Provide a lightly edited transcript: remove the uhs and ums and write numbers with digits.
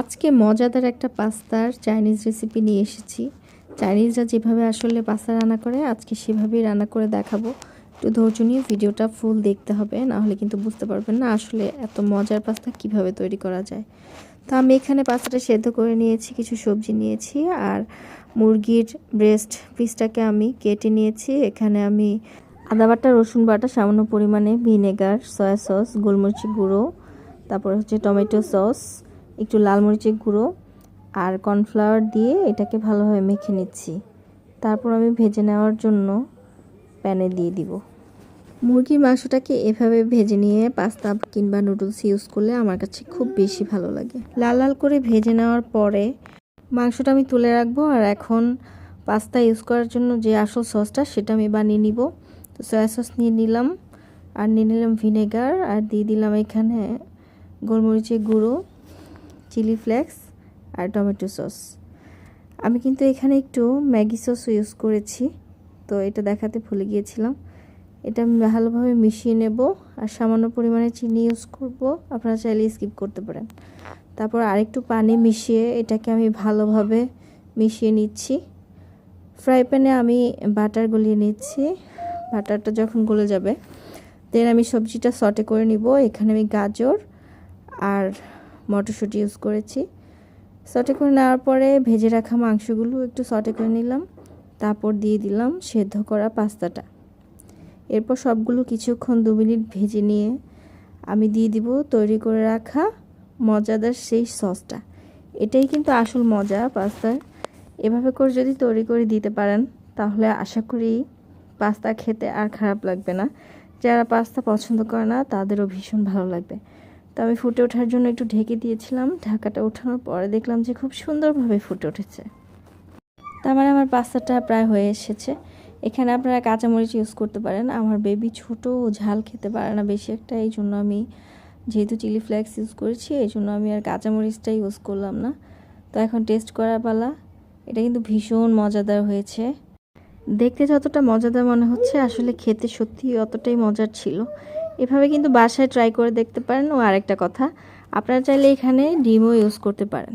আজকে মজাদার একটা পাস্তার চাইনিজ রেসিপি নিয়ে এসেছি। চাইনিজরা যেভাবে আসলে পাস্তা রান্না করে আজকে সেভাবেই রান্না করে দেখাবো। একটু ধৈর্য নিয়ে ভিডিওটা ফুল দেখতে হবে, না হলে কিন্তু বুঝতে পারবেন না আসলে এত মজার পাস্তা কিভাবে তৈরি করা যায়। তো আমি এখানে পাস্তাটা সেদ্ধ করে নিয়েছি, কিছু সবজি নিয়েছি আর মুরগির ব্রেস্ট পিসটাকে আমি কেটে নিয়েছি। এখানে আমি আদা বাটা, রসুন বাটা, সামান্য পরিমাণে ভিনেগার, সয়া সস, গোলমরিচের গুঁড়ো, তারপর হচ্ছে টমেটো সস, একটু লাল মরিচের গুঁড়ো আর কর্নফ্লাওয়ার দিয়ে এটাকে ভালোভাবে মেখে নিচ্ছি। তারপর আমি ভেজে নেওয়ার জন্য প্যানে দিয়ে দিব। মুরগির মাংসটাকে এভাবে ভেজে নিয়ে পাস্তা কিংবা নুডলস ইউজ করলে আমার কাছে খুব বেশি ভালো লাগে। লাল লাল করে ভেজে নেওয়ার পরে মাংসটা আমি তুলে রাখবো। আর এখন পাস্তা ইউজ করার জন্য যে আসল সসটা সেটা আমি বানিয়ে নিব। তো সয়া সস নিয়ে নিলাম আর নিয়ে নিলাম ভিনেগার আর দিয়ে দিলাম এখানে গোলমরিচের গুঁড়ো, চিলি ফ্লেক্স আর টমেটো সস। আমি কিন্তু এখানে একটু ম্যাগি সসও ইউজ করেছি, তো এটা দেখাতে ভুলে গিয়েছিলাম। এটা আমি ভালোভাবে মিশিয়ে নেব আর সামান্য পরিমাণে চিনি ইউজ করব, আপনারা চাইলে স্কিপ করতে পারেন। তারপর আরেকটু পানি মিশিয়ে এটাকে আমি ভালোভাবে মিশিয়ে নিচ্ছি। ফ্রাই প্যানে আমি বাটার গলিয়ে নিচ্ছি। বাটারটা যখন গলে যাবে দেন আমি সবজিটা সটে করে নিব। এখানে আমি গাজর আর মটরশুঁটি ইউজ করেছি। সটে করে নেওয়ার পরে ভেজে রাখা মাংসগুলো একটু সটে করে নিলাম, তারপর দিয়ে দিলাম সেদ্ধ করা পাস্তাটা। এরপর সবগুলো কিছুক্ষণ 2 মিনিট ভেজে নিয়ে আমি দিয়ে দিব তৈরি করে রাখা মজাদার সেই সসটা। এটাই কিন্তু আসল মজা পাস্তার। এভাবে করে যদি তৈরি করে দিতে পারেন তাহলে আশা করি পাস্তা খেতে আর খারাপ লাগবে না। যারা পাস্তা পছন্দ করে না তাদেরও ভীষণ ভালো লাগবে। তো আমি ফুটে ওঠার জন্য একটু ঢেকে দিয়েছিলাম। ঢাকাটা ওঠানোর পরে দেখলাম যে খুব সুন্দরভাবে ফুটে উঠেছে। তার মানে আমার পাস্তাটা প্রায় হয়ে এসেছে। এখানে আপনারা কাঁচামরিচ ইউজ করতে পারেন। আমার বেবি ছোট, ঝাল খেতে পারে না বেশি একটা, এই জন্য আমি যেহেতু চিলি ফ্লেক্স ইউজ করেছি এই জন্য আমি আর কাঁচামরিচটা ইউজ করলাম না। তো এখন টেস্ট করার পালা। এটা কিন্তু ভীষণ মজাদার হয়েছে। দেখতে যতটা মজাদার মনে হচ্ছে আসলে খেতে সত্যি অতটাই মজার ছিল। এভাবে কিন্তু বাসায় ট্রাই করে দেখতে পারেন। ও আরেকটা কথা, আপনারা চাইলে এখানে ডিমও ইউজ করতে পারেন।